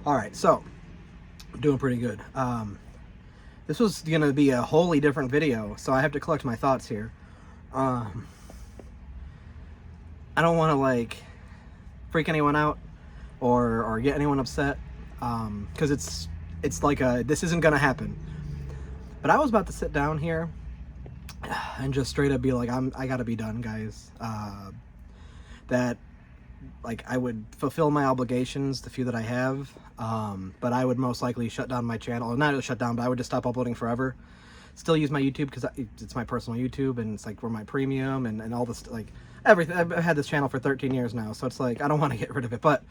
All right, so I'm doing pretty good. This was gonna be a wholly different video, so I have to collect my thoughts here. I don't want to like freak anyone out or get anyone upset, because it's like this isn't gonna happen. But I was about to sit down here and just straight up be like, I gotta be done, guys. That like I would fulfill my obligations, the few that I have, but I would most likely shut down my channel. Or not shut down, but I would just stop uploading forever. Still use my YouTube because it's my personal YouTube, and it's like where my premium and all this, like everything. I've had this channel for 13 years now, so it's like I don't want to get rid of it, but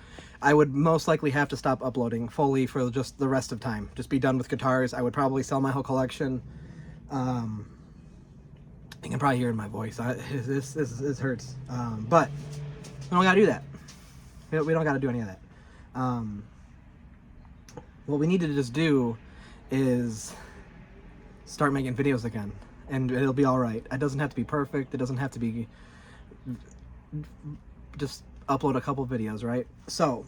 I would most likely have to stop uploading fully for just the rest of time. Just be done with guitars. I would probably sell my whole collection. You can probably hear it in my voice. This hurts, but we don't gotta do that. We don't gotta do any of that. What we need to just do is start making videos again, and it'll be all right. It doesn't have to be perfect. It doesn't have to be just upload a couple videos, right? So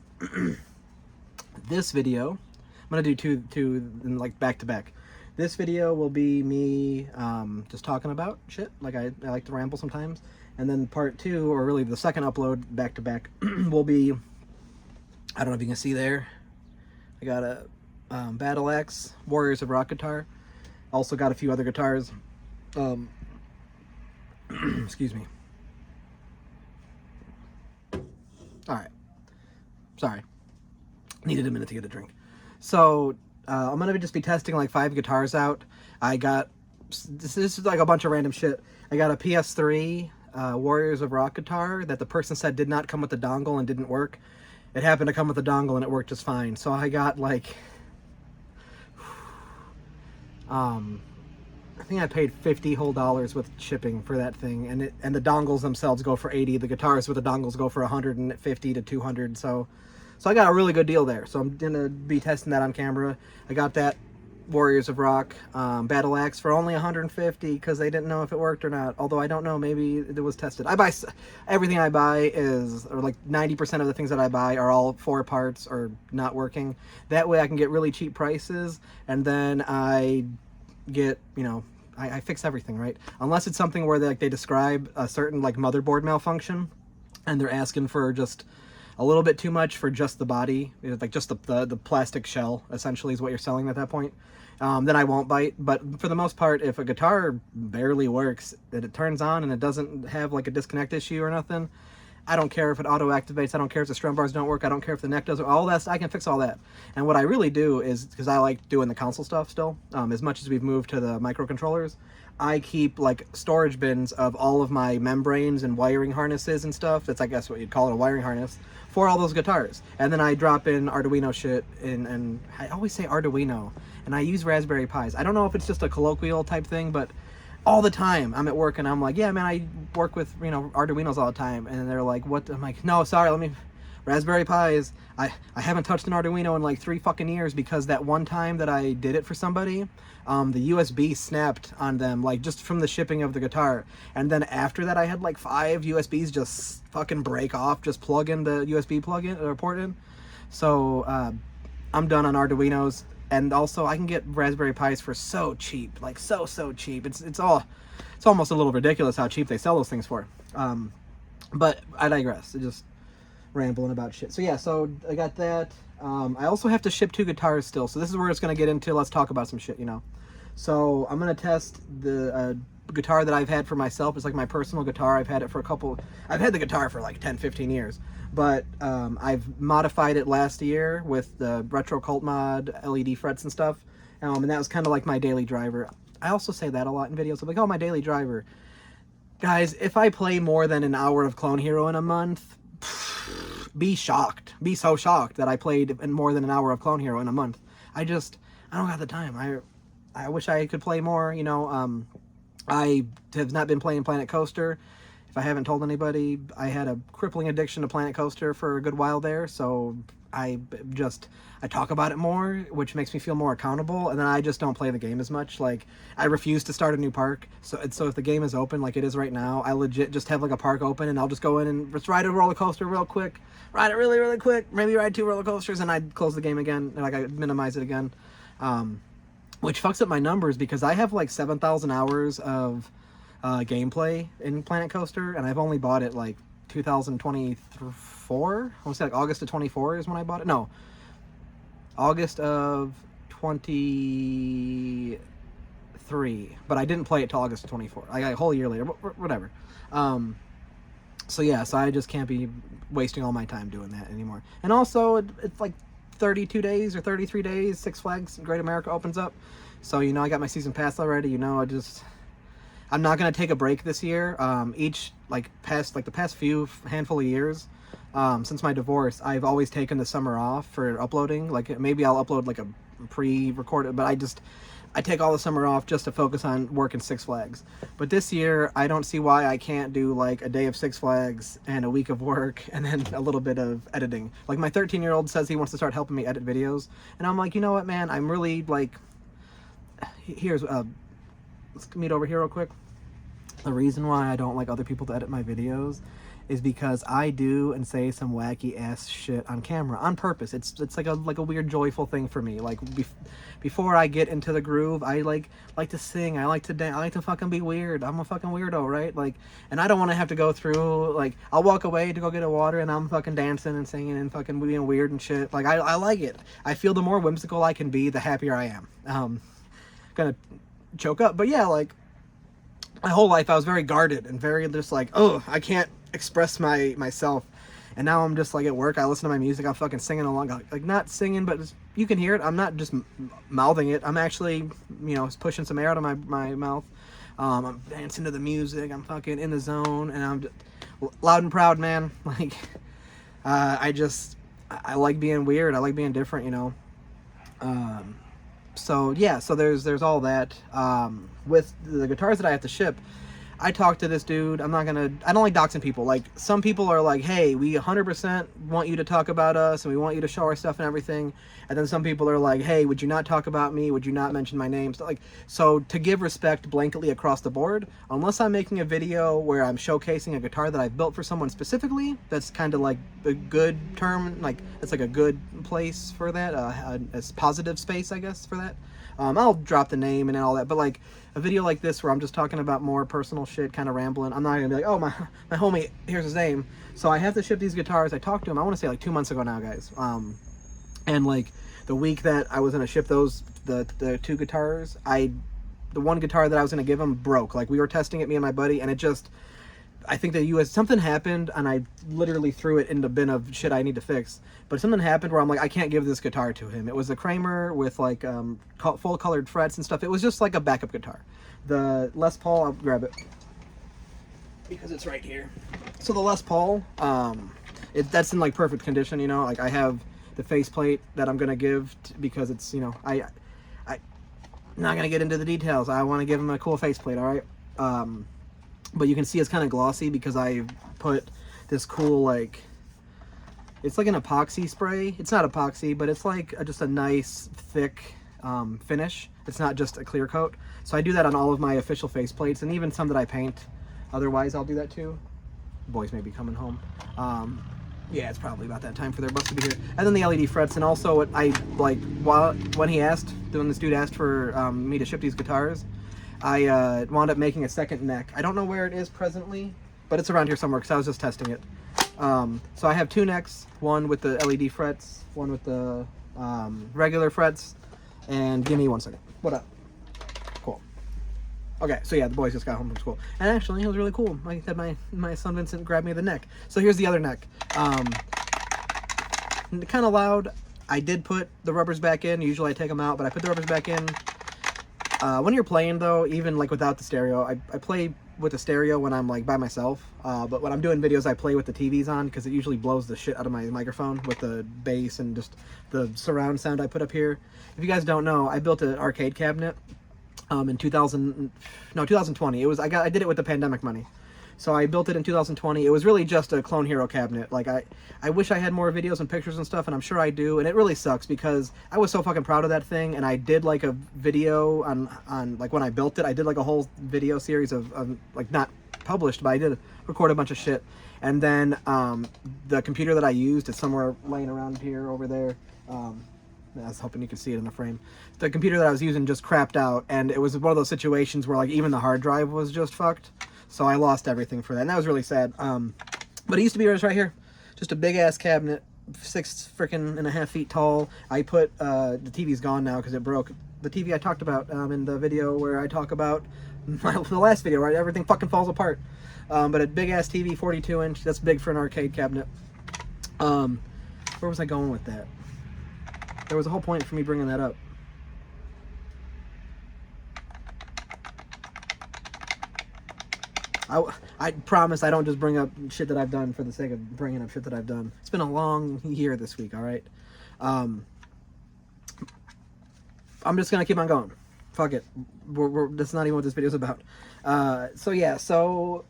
this video, I'm gonna do two like back to back. This video will be me just talking about shit, like I like to ramble sometimes. And then part two, or really the second upload back to back, will be, I don't know if you can see there, I got a Battle Axe Warriors of Rock guitar. Also got a few other guitars. Excuse me. Alright. Sorry. Needed a minute to get a drink. So, I'm gonna just be testing like 5 guitars out. I got, this is like a bunch of random shit. I got a PS3 Warriors of Rock guitar that the person said did not come with the dongle and didn't work. It happened to come with the dongle and it worked just fine. So I got like, I think I paid $50 whole with shipping for that thing, and the dongles themselves go for 80. The guitars with the dongles go for 150 to 200. So I got a really good deal there. So I'm gonna be testing that on camera. I got that Warriors of Rock Battle Axe for only 150 because they didn't know if it worked or not. Although I don't know, maybe it was tested. I buy everything I buy is, or like 90% of the things that I buy are all 4 parts or not working. That way I can get really cheap prices, and then I get, you know, I fix everything, right? Unless it's something where they describe a certain like motherboard malfunction and they're asking for just a little bit too much for just the body, like just the plastic shell essentially is what you're selling at that point. Then I won't bite. But for the most part, if a guitar barely works, that it turns on and it doesn't have like a disconnect issue or nothing, I don't care if it auto activates. I don't care if the strum bars don't work. I don't care if the neck doesn't. All that, I can fix all that. And what I really do is, because I like doing the console stuff still, as much as we've moved to the microcontrollers, I keep like storage bins of all of my membranes and wiring harnesses and stuff. That's, I guess, what you'd call it, a wiring harness for all those guitars. And then I drop in Arduino shit and I always say Arduino, and I use Raspberry Pis. I don't know if it's just a colloquial type thing, but all the time I'm at work and I'm like, yeah, man, I work with, you know, Arduinos all the time. And they're like, what? I'm like, no, sorry, let me, Raspberry Pis. I haven't touched an Arduino in like 3 fucking years because that one time that I did it for somebody, the USB snapped on them, like just from the shipping of the guitar. And then after that I had like 5 USBs just fucking break off, just plug in the USB plug-in or port in. So I'm done on Arduinos. And also I can get Raspberry Pis for so cheap, like so cheap. It's almost a little ridiculous how cheap they sell those things for. But I digress. Just rambling about shit. So yeah, so I got that. I also have to ship 2 guitars still. So this is where it's going to get into, let's talk about some shit, you know. So I'm going to test the guitar that I've had for myself. It's like my personal guitar. I've had it for I've had the guitar for like 10-15 years. But I've modified it last year with the Retro Cult mod, LED frets and stuff. And that was kind of like my daily driver. I also say that a lot in videos. I'm like, oh, my daily driver. Guys, if I play more than an hour of Clone Hero in a month, be shocked. Be so shocked that I played more than an hour of Clone Hero in a month. I don't have the time. I wish I could play more, you know. I have not been playing Planet Coaster. If I haven't told anybody, I had a crippling addiction to Planet Coaster for a good while there, so I talk about it more, which makes me feel more accountable, and then I just don't play the game as much. Like, I refuse to start a new park. So if the game is open like it is right now, I legit just have like a park open, and I'll just go in and just ride a roller coaster real quick, ride it really really quick, maybe ride 2 roller coasters, and I'd close the game again, and like I minimize it again, which fucks up my numbers because I have like 7,000 hours of gameplay in Planet Coaster, and I've only bought it like 2024. I want to say like August of 24 is when I bought it. No, August of 23. But I didn't play it till August of 24. I got a whole year later. Whatever. So yeah, so I just can't be wasting all my time doing that anymore. And also, it's like 32 days or 33 days. Six Flags Great America opens up. So you know, I got my season pass already. You know, I'm not gonna take a break this year. The past few handful of years, since my divorce, I've always taken the summer off for uploading. Like maybe I'll upload like a pre-recorded, but I take all the summer off just to focus on working Six Flags. But this year, I don't see why I can't do like a day of Six Flags and a week of work and then a little bit of editing. Like my 13-year-old says he wants to start helping me edit videos, and I'm like, you know what, man? I'm really like, here's let's meet over here real quick. The reason why I don't like other people to edit my videos is because I do and say some wacky ass shit on camera on purpose. It's like a weird joyful thing for me. Like before I get into the groove, I like to sing. I like to dance. I like to fucking be weird. I'm a fucking weirdo, right? Like, and I don't want to have to go through like I'll walk away to go get a water and I'm fucking dancing and singing and fucking being weird and shit. Like I like it. I feel the more whimsical I can be, the happier I am. Gonna choke up, but yeah, like my whole life I was very guarded and very just like, oh, I can't express myself. And now I'm just like at work, I listen to my music, I'm fucking singing along, like not singing, but you can hear it. I'm not just mouthing it. I'm actually, you know, pushing some air out of my mouth. I'm dancing to the music. I'm fucking in the zone, and I'm just loud and proud, man. Like, I like being weird. I like being different, you know. So yeah, so there's all that. With the guitars that I have to ship, I talked to this dude. I don't like doxing people. Like, some people are like, hey, we 100% want you to talk about us and we want you to show our stuff and everything. And then some people are like, hey, would you not talk about me? Would you not mention my name? So to give respect blanketly across the board, unless I'm making a video where I'm showcasing a guitar that I've built for someone specifically, that's kind of like a good term, like it's like a good place for that, a positive space, I guess, for that. I'll drop the name and all that, but like a video like this where I'm just talking about more personal shit, kind of rambling, I'm not gonna be like, oh, my homie, here's his name. So I have to ship these guitars. I talked to him, I want to say like 2 months ago now, guys. And like the week that I was gonna ship the 2 guitars, the one guitar that I was gonna give him broke. Like, we were testing it, me and my buddy, and I think that something happened, and I literally threw it in the bin of shit I need to fix. But something happened where I'm like, I can't give this guitar to him. It was a Kramer with like full colored frets and stuff. It was just like a backup guitar. The Les Paul, I'll grab it because it's right here. So the Les Paul, that's in like perfect condition, you know. Like, I have the faceplate that I'm gonna give because it's, you know, I'm not gonna get into the details. I want to give him a cool faceplate, all right. But you can see it's kind of glossy because I put this cool, like, it's like an epoxy spray. It's not epoxy, but it's like just a nice thick finish. It's not just a clear coat. So I do that on all of my official faceplates, and even some that I paint. Otherwise, I'll do that too. The boys may be coming home. Yeah, it's probably about that time for their bus to be here. And then the LED frets, and also when this dude asked for me to ship these guitars, I wound up making a second neck. I don't know where it is presently, but it's around here somewhere because I was just testing it. So I have 2 necks, one with the LED frets, one with the regular frets, and give me 1 second. What up? Cool. Okay, so yeah, the boys just got home from school. And actually, it was really cool. Like I said, my son Vincent grabbed me the neck. So here's the other neck. Kind of loud. I did put the rubbers back in. Usually I take them out, but I put the rubbers back in. When you're playing, though, even like without the stereo, I play with the stereo when I'm like by myself, but when I'm doing videos, I play with the TVs on because it usually blows the shit out of my microphone with the bass and just the surround sound I put up here. If you guys don't know, I built an arcade cabinet in 2020. I did it with the pandemic money. So I built it in 2020. It was really just a Clone Hero cabinet. Like I wish I had more videos and pictures and stuff, and I'm sure I do. And it really sucks because I was so fucking proud of that thing, and I did like a video on like when I built it. I did like a whole video series of like not published, but I did record a bunch of shit. And then the computer that I used is somewhere laying around here over there. I was hoping you could see it in the frame. The computer that I was using just crapped out, and it was one of those situations where like even the hard drive was just fucked. So I lost everything for that, and that was really sad. But it used to be right here, just a big ass cabinet, 6.5 feet tall. I put the TV's gone now because it broke. The TV I talked about in the video where I talk about the last video, right? Everything fucking falls apart. But a big ass TV, 42-inch. That's big for an arcade cabinet. Where was I going with that? There was a whole point for me bringing that up. I promise I don't just bring up shit that I've done for the sake of bringing up shit that I've done. It's been a long year this week, all right? I'm just going to keep on going. Fuck it. That's not even what this video is about. So yeah, so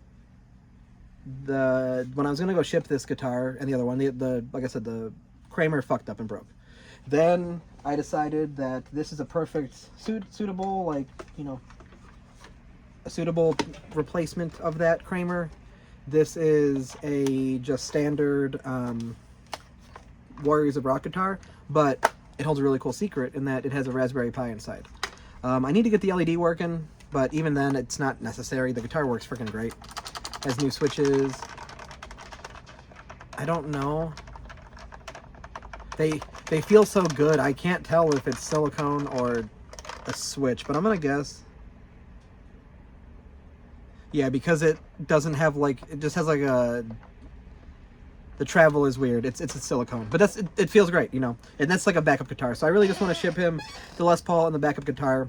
when I was going to go ship this guitar and the other one, the like I said, the Kramer fucked up and broke. Then I decided that this is a perfect suitable, like, you know, a suitable replacement of that Kramer. This is a just standard Warriors of Rock guitar, but it holds a really cool secret in that it has a Raspberry Pi inside. I need to get the LED working, but even then it's not necessary. The guitar works freaking great. Has new switches. I don't know. They feel so good. I can't tell if it's silicone or a switch, but I'm gonna guess. Yeah, because it doesn't have like, it just has like a, the travel is weird. It's a silicone, but it feels great, you know. And that's like a backup guitar. So I really just want to ship him the Les Paul and the backup guitar.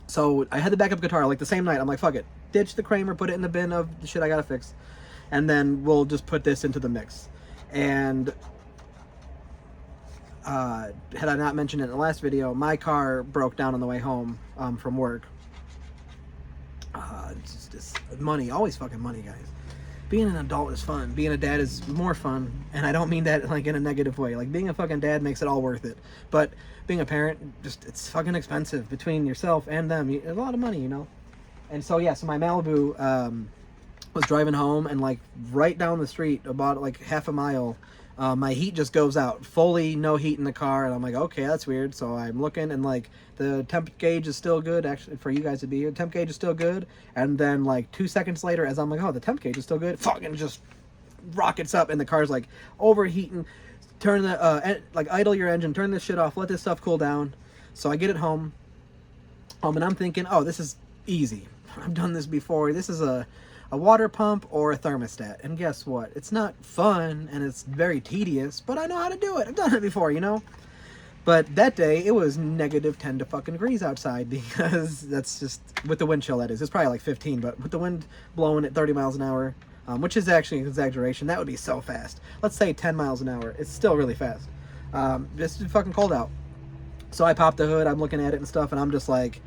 So I had the backup guitar like the same night. I'm like, fuck it, ditch the Kramer, put it in the bin of the shit I gotta fix, and then we'll just put this into the mix. And had I not mentioned it in the last video, my car broke down on the way home from work. It's just money, always fucking money, guys. Being an adult is fun. Being a dad is more fun, and I don't mean that like in a negative way. Like being a fucking dad makes it all worth it. But being a parent, just it's fucking expensive between yourself and them. A lot of money, you know. And so yeah, so my Malibu was driving home, and like right down the street, about like half a mile, my heat just goes out, fully no heat in the car, and I'm like, okay, that's weird. So I'm looking, and like the temp gauge is still good, actually, for you guys to be here. Temp gauge is still good, and then like 2 seconds later, as I'm like, oh, the temp gauge is still good, fucking just rockets up, and the car's like overheating. Turn the like idle your engine, turn this shit off, let this stuff cool down. So I get it home, and I'm thinking, oh, this is easy. I've done this before. This is a water pump or a thermostat, and guess what? It's not fun and it's very tedious, but I know how to do it. I've done it before, you know. But that day it was negative 10 to fucking degrees outside, because that's just with the wind chill. That is, it's probably like 15, but with the wind blowing at 30 miles an hour, which is actually an exaggeration. That would be so fast. Let's say 10 miles an hour. It's still really fast. It's fucking cold out. So I popped the hood. I'm looking at it and stuff, and I'm just like,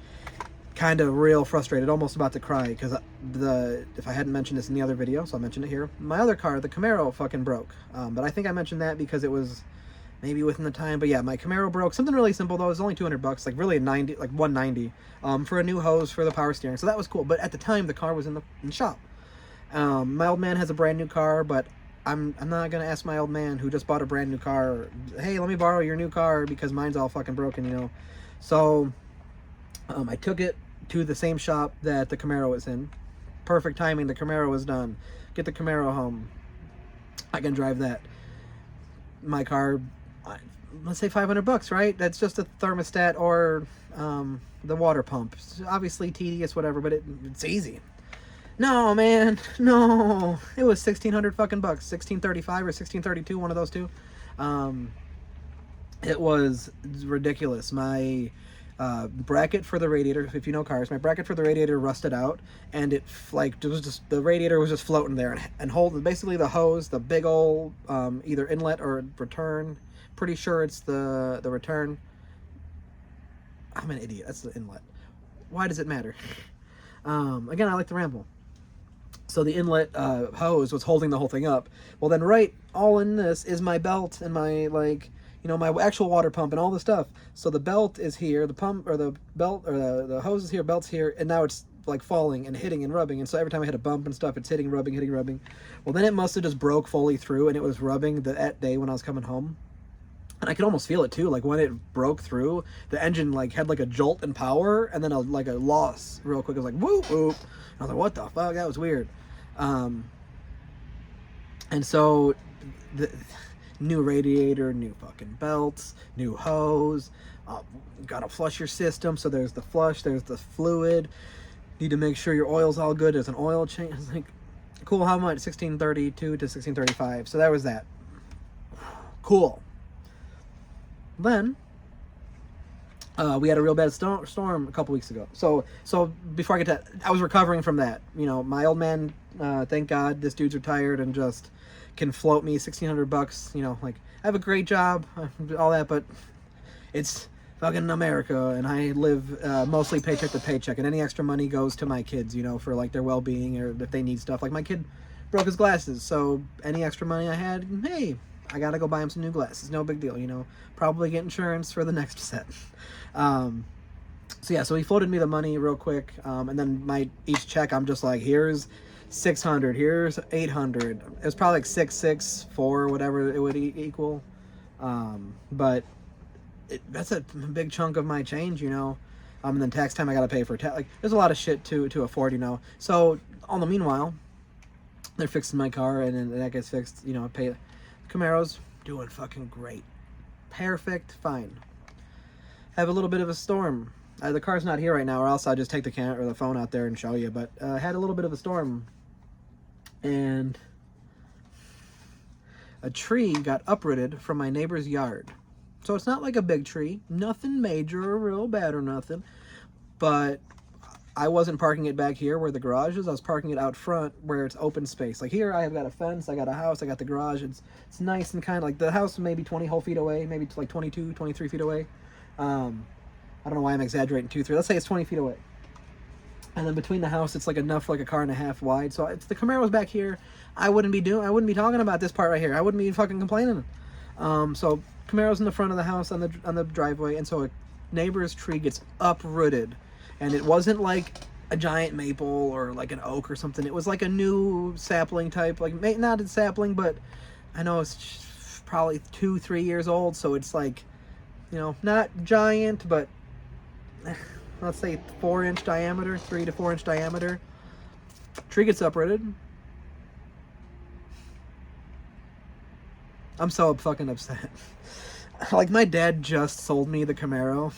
kind of real frustrated, almost about to cry, because if I hadn't mentioned this in the other video, so I'll mention it here. My other car, the Camaro, fucking broke. But I think I mentioned that because it was maybe within the time. But yeah, my Camaro broke. Something really simple though. It was only $200, like really like 190, for a new hose for the power steering. So that was cool. But at the time, the car was in the shop. My old man has a brand new car, but I'm not gonna ask my old man who just bought a brand new car, hey, let me borrow your new car because mine's all fucking broken, you know. So I took it to the same shop that the Camaro was in. Perfect timing, the Camaro was done. Get the Camaro home. I can drive that. My car, let's say $500, right? That's just a thermostat or the water pump. It's obviously tedious, whatever, but it's easy. No, man, no. It was 1,600 fucking bucks, 1,635 or 1,632, one of those two. It was ridiculous. My bracket for the radiator, if you know cars, my bracket for the radiator rusted out, and it like it was just, the radiator was just floating there and hold basically the hose, the big old either inlet or return. Pretty sure it's the return. I'm an idiot. That's the inlet. Why does it matter? Again, I like to ramble. So the inlet hose was holding the whole thing up. Well, then right all in this is my belt and my, like, you know, my actual water pump and all the stuff. So the belt is here, the pump or the belt or the hose is here, belt's here, and now it's like falling and hitting and rubbing. And so every time I hit a bump and stuff, it's hitting, rubbing, hitting, rubbing. Well, then it must have just broke fully through, and it was rubbing that day when I was coming home. And I could almost feel it too. Like when it broke through, the engine like had like a jolt in power, and then like a loss real quick. It was like whoop whoop. And I was like, what the fuck? That was weird. And so the new radiator, new fucking belts, new hose, gotta flush your system. So there's the flush, there's the fluid. Need to make sure your oil's all good. There's an oil change. It's like, cool. How much? 1632 to 1635. So that was that. Cool. Then we had a real bad storm a couple weeks ago. So before I get to, I was recovering from that. You know, my old man, thank God, this dude's retired and just can float me $1,600. You know, like I have a great job, all that, but it's fucking America, and I live mostly paycheck to paycheck, and any extra money goes to my kids. You know, for like their well-being or if they need stuff. Like my kid broke his glasses, so any extra money I had, hey, I gotta go buy him some new glasses. No big deal, you know. Probably get insurance for the next set. So yeah, so he floated me the money real quick, and then each check, I'm just like, here's 600, here's 800. It was probably like 664, whatever it would equal. But that's a big chunk of my change, you know. And then tax time, I gotta pay for like there's a lot of shit to afford, you know. So all the meanwhile, they're fixing my car, and then that gets fixed, you know. I pay. Camaro's doing fucking great. Perfect, fine. Have a little bit of a storm. The car's not here right now, or else I'll just take the camera or the phone out there and show you. But had a little bit of a storm, and a tree got uprooted from my neighbor's yard. So it's not like a big tree, nothing major or real bad or nothing, but I wasn't parking it back here where the garage is. I was parking it out front where it's open space. Like here, I have got a fence, I got a house, I got the garage. It's nice and kind of like the house maybe 20 whole feet away, maybe it's like 22, 23 feet away. I don't know why I'm exaggerating 2, 3. Let's say it's 20 feet away. And then between the house, it's like enough for like a car and a half wide. So if the Camaro's back here, I wouldn't be talking about this part right here. I wouldn't be fucking complaining. So Camaro's in the front of the house on the driveway, and so a neighbor's tree gets uprooted. And it wasn't like a giant maple or like an oak or something. It was like a new sapling type, like not a sapling, but I know it's probably 2-3 years old. So it's like, you know, not giant, but let's say 4-inch diameter, 3 to 4 inch diameter. Tree gets uprooted. I'm so fucking upset. Like my dad just sold me the Camaro.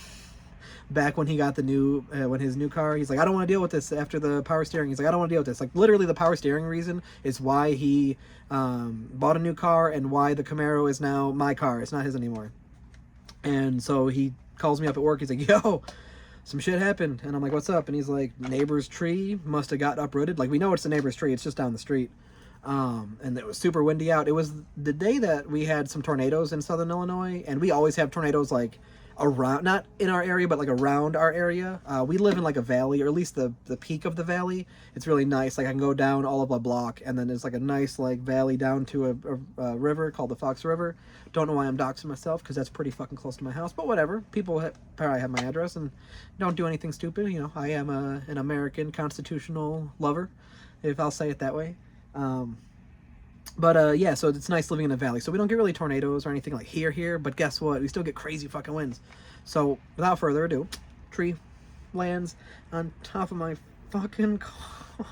Back when he got his new car, he's like, I don't want to deal with this after the power steering. He's like, I don't want to deal with this. Like literally the power steering reason is why he bought a new car and why the Camaro is now my car. It's not his anymore. And so he calls me up at work. He's like, yo, some shit happened. And I'm like, what's up? And he's like, neighbor's tree must have got uprooted. Like we know it's the neighbor's tree. It's just down the street. And it was super windy out. It was the day that we had some tornadoes in Southern Illinois, and we always have tornadoes like around, not in our area, but like around our area. We live in like a valley, or at least the peak of the valley. It's really nice. Like I can go down all of a block, and then there's like a nice like valley down to a river called the Fox River. Don't know why I'm doxing myself, because that's pretty fucking close to my house, but whatever. People probably have my address and don't do anything stupid. You know, I am an American constitutional lover, if I'll say it that way. Yeah, so it's nice living in a valley. So we don't get really tornadoes or anything like here, but guess what? We still get crazy fucking winds. So without further ado, tree lands on top of my fucking car.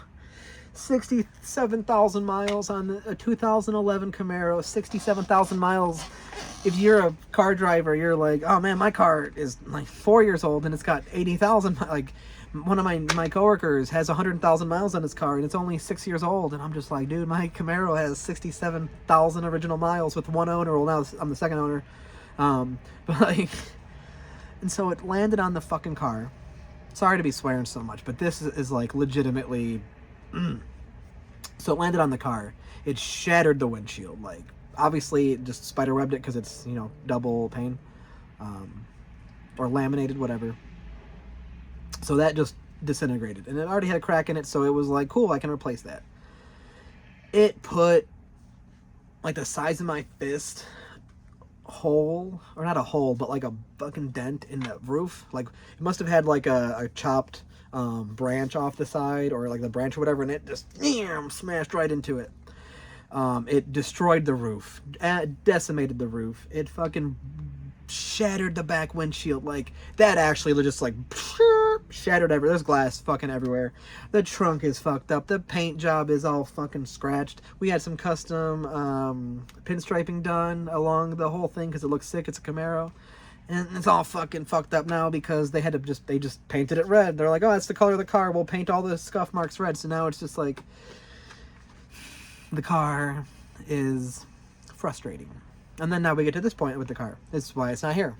67,000 miles on a 2011 Camaro. 67,000 miles. If you're a car driver, you're like, oh man, my car is like 4 years old and it's got 80,000. Like one of my coworkers has 100,000 miles on his car and it's only 6 years old, and I'm just like, dude, my Camaro has 67,000 original miles with one owner. Well, now I'm the second owner, but like, and so it landed on the fucking car. Sorry to be swearing so much, but this is like legitimately. So it landed on the car. It shattered the windshield. Like obviously, it just spider webbed it because it's, you know, double pane, or laminated, whatever. So that just disintegrated, and it already had a crack in it, so it was like, cool, I can replace that. it put like the size of my fist hole, or not a hole, but like a fucking dent in the roof. Like it must have had like a chopped branch off the side, or like the branch or whatever, and it just smashed right into it. It destroyed the roof, decimated the roof. It fucking shattered the back windshield. Like that actually just like shattered everywhere. There's glass fucking everywhere. The trunk is fucked up. The paint job is all fucking scratched. We had some custom pinstriping done along the whole thing because it looks sick. It's a Camaro. And it's all fucking fucked up now because they just painted it red. They're like, oh, that's the color of the car. We'll paint all the scuff marks red. So now it's just like the car is frustrating. And then now we get to this point with the car. This is why it's not here.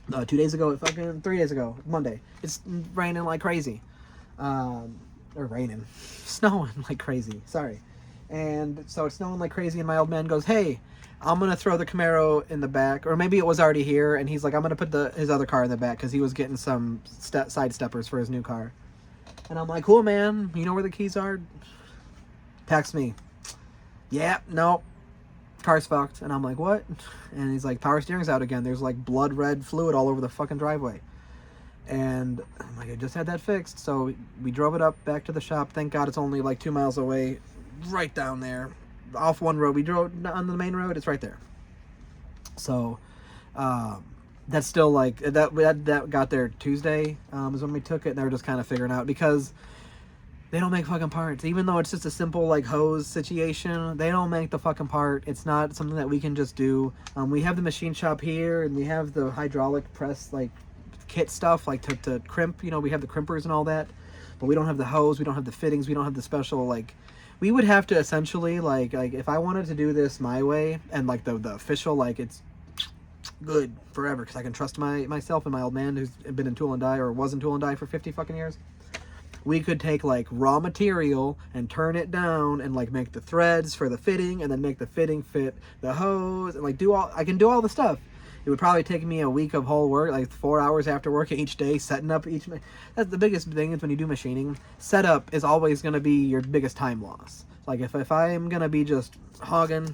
2 days ago, 3 days ago, Monday, it's raining like crazy. Or raining. Snowing like crazy. Sorry. And so it's snowing like crazy, and my old man goes, hey, I'm going to throw the Camaro in the back. Or maybe it was already here, and he's like, I'm going to put his other car in the back because he was getting some side steppers for his new car. And I'm like, cool, man. You know where the keys are? Text me. Yeah, no. Car's fucked. And I'm like, what? And he's like, power steering's out again. There's like blood red fluid all over the fucking driveway. And I'm like, I just had that fixed. So we drove it up back to the shop. Thank God it's only like 2 miles away, right down there, off one road. We drove on the main road. It's right there. So that's still like that got there Tuesday is when we took it. And they were just kind of figuring out, because they don't make fucking parts. Even though it's just a simple like hose situation, they don't make the fucking part. It's not something that we can just do. We have the machine shop here, and we have the hydraulic press like kit stuff like to crimp. You know, we have the crimpers and all that, but we don't have the hose. We don't have the fittings. We don't have the special like. We would have to essentially like if I wanted to do this my way and like the official like it's good forever because I can trust myself and my old man who's been in Tool and Die or was in Tool and Die for 50 fucking years. We could take like raw material and turn it down and like make the threads for the fitting and then make the fitting fit the hose and like I can do all the stuff. It would probably take me a week of whole work, like 4 hours after work each day, setting up each. That's the biggest thing is when you do machining, setup is always going to be your biggest time loss. Like if I'm going to be just hogging,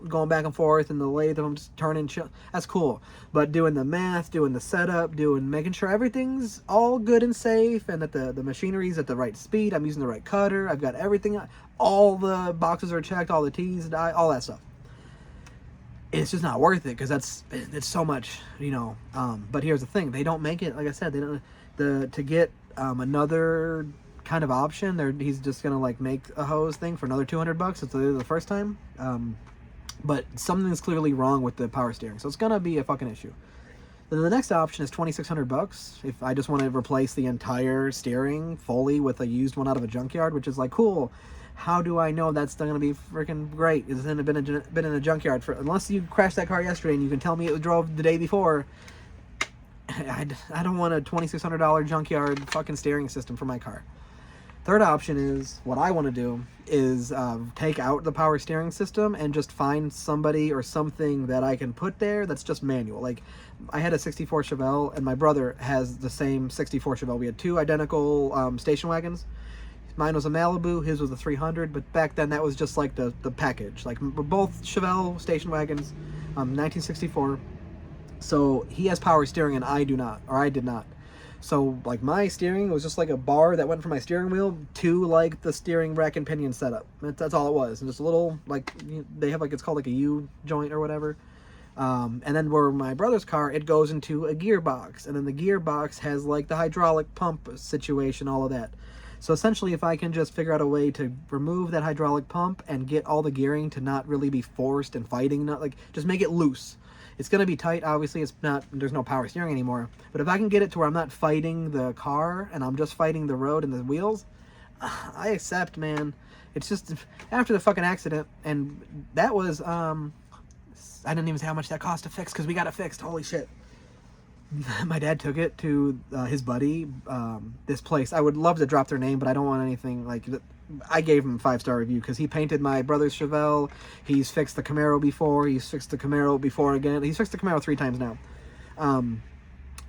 going back and forth in the lathe, I'm just turning shit, that's cool. But doing the math, doing the setup, making sure everything's all good and safe and that the machinery's at the right speed, I'm using the right cutter, I've got everything, all the boxes are checked, all the T's, all that stuff. It's just not worth it because it's so much, you know. But here's the thing: they don't make it. Like I said, they don't. To get another kind of option, he's just gonna like make a hose thing for another $200. It's the first time. But something's clearly wrong with the power steering, so it's gonna be a fucking issue. Then the next option is $2,600 if I just want to replace the entire steering fully with a used one out of a junkyard, which is like cool. How do I know that's still going to be freaking great? It's been in a junkyard unless you crashed that car yesterday and you can tell me it drove the day before. I don't want a $2,600 junkyard fucking steering system for my car. Third option is what I want to do is take out the power steering system and just find somebody or something that I can put there that's just manual. Like I had a 64 Chevelle and my brother has the same 64 Chevelle. We had two identical station wagons. Mine was a Malibu, his was a 300, but back then that was just like the package. Like we're both Chevelle station wagons, 1964. So he has power steering and I do not, or I did not. So like my steering was just like a bar that went from my steering wheel to like the steering rack and pinion setup. That's all it was. And just a little like they have like it's called like a U joint or whatever. And then where my brother's car, it goes into a gearbox, and then the gearbox has like the hydraulic pump situation, all of that. So essentially, if I can just figure out a way to remove that hydraulic pump and get all the gearing to not really be forced and fighting, not like just make it loose. It's going to be tight, obviously. It's not, there's no power steering anymore. But if I can get it to where I'm not fighting the car and I'm just fighting the road and the wheels, I accept, man. It's just after the fucking accident, and that was I didn't even say how much that cost to fix because we got it fixed. Holy shit. My dad took it to his buddy, this place. I would love to drop their name, but I don't want anything like... I gave him a 5-star review because he painted my brother's Chevelle. He's fixed the Camaro before. He's fixed the Camaro before again. He's fixed the Camaro 3 times now.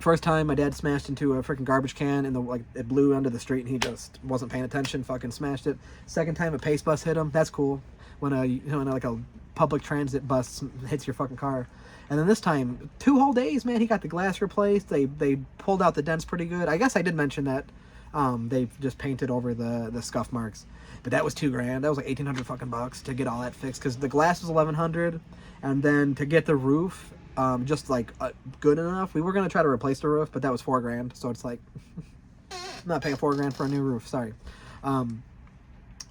First time my dad smashed into a freaking garbage can and like it blew under the street and he just wasn't paying attention, fucking smashed it. Second time a pace bus hit him. That's cool. When like a public transit bus hits your fucking car. And then this time, 2 whole days, man, he got the glass replaced. They pulled out the dents pretty good. I guess I did mention that they just painted over the scuff marks. But that was $2,000. That was like 1,800 fucking bucks to get all that fixed, because the glass was 1,100, and then to get the roof just like good enough. We were gonna try to replace the roof, but that was $4,000. So it's like I'm not paying $4,000 for a new roof. Sorry.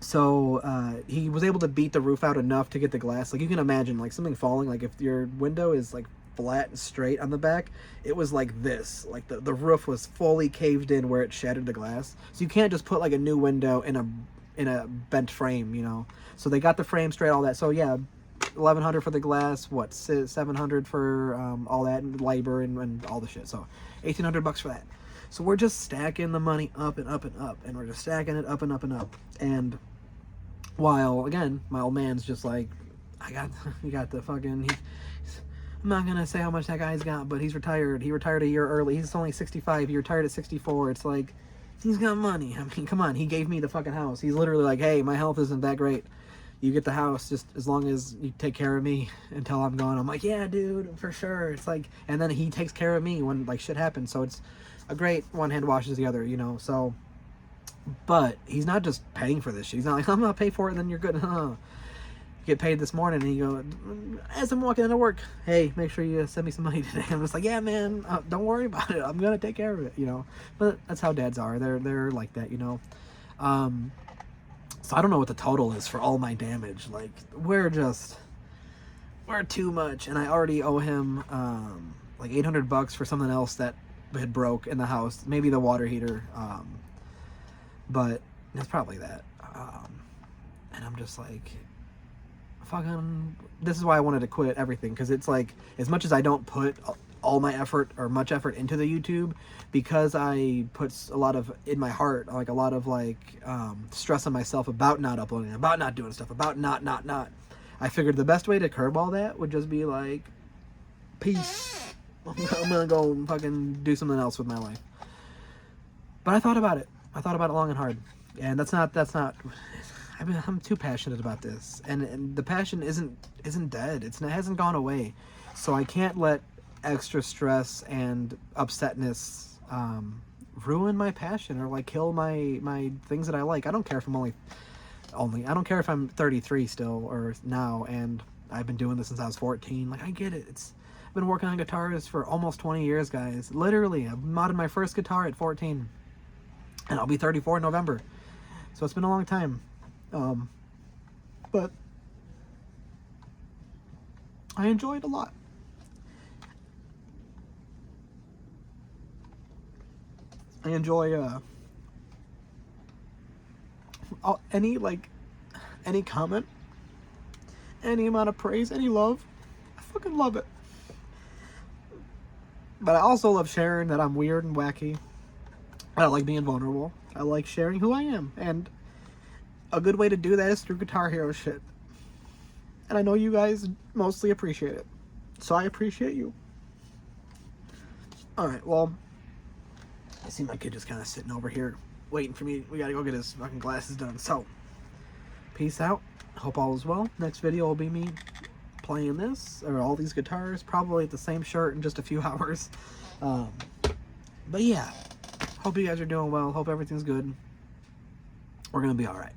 So he was able to beat the roof out enough to get the glass. Like, you can imagine like something falling. Like, if your window is like flat and straight on the back, it was like this. Like the roof was fully caved in where it shattered the glass. So you can't just put like a new window in a bent frame, you know. So they got the frame straight, all that. So yeah, 1,100 for the glass, what, 700 for all that and labor and all the shit. So 1,800 bucks for that. So we're just stacking the money up and up and up, and we're just stacking it up and up and up. And while again, my old man's just like, you got the fucking. I'm not gonna say how much that guy's got, but he's retired. He retired a year early. He's only 65. He retired at 64. It's like, he's got money. I mean, come on. He gave me the fucking house. He's literally like, hey, my health isn't that great. You get the house just as long as you take care of me until I'm gone. I'm like, yeah, dude, for sure. It's like, and then he takes care of me when like shit happens. So it's a great one hand washes the other, you know. So, but he's not just paying for this shit. He's not like, I'm gonna pay for it and then you're good. Get paid this morning, and you go, as I'm walking into work, hey, make sure you send me some money today. I'm just like, yeah, man, don't worry about it. I'm gonna take care of it, you know. But that's how dads are. They're like that, you know. So I don't know what the total is for all my damage. Like, we're too much, and I already owe him like 800 bucks for something else that had broke in the house. Maybe the water heater, but it's probably that. And I'm just like, fucking, this is why I wanted to quit everything, because it's like, as much as I don't put all my effort or much effort into the YouTube, because I put a lot of in my heart, like a lot of like stress on myself about not uploading, about not doing stuff, about not I figured the best way to curb all that would just be like, peace, I'm gonna go fucking do something else with my life. But I thought about it long and hard, and that's not I'm too passionate about this, and the passion isn't dead. It hasn't gone away, so I can't let extra stress and upsetness ruin my passion or like kill my things that I like. I don't care if I'm I don't care if I'm 33 still or now, and I've been doing this since I was 14. Like, I get it. I've been working on guitars for almost 20 years, guys. Literally, I modded my first guitar at 14, and I'll be 34 in November. So it's been a long time. But I enjoy it a lot. I enjoy any comment, any amount of praise, any love. I fucking love it. But I also love sharing that I'm weird and wacky. I like being vulnerable. I like sharing who I am, and a good way to do that is through Guitar Hero shit. And I know you guys mostly appreciate it. So I appreciate you. Alright, well, I see my kid just kind of sitting over here waiting for me. We gotta go get his fucking glasses done. So, peace out. Hope all is well. Next video will be me playing this, or all these guitars, probably the same shirt in just a few hours. But yeah, hope you guys are doing well. Hope everything's good. We're gonna be alright.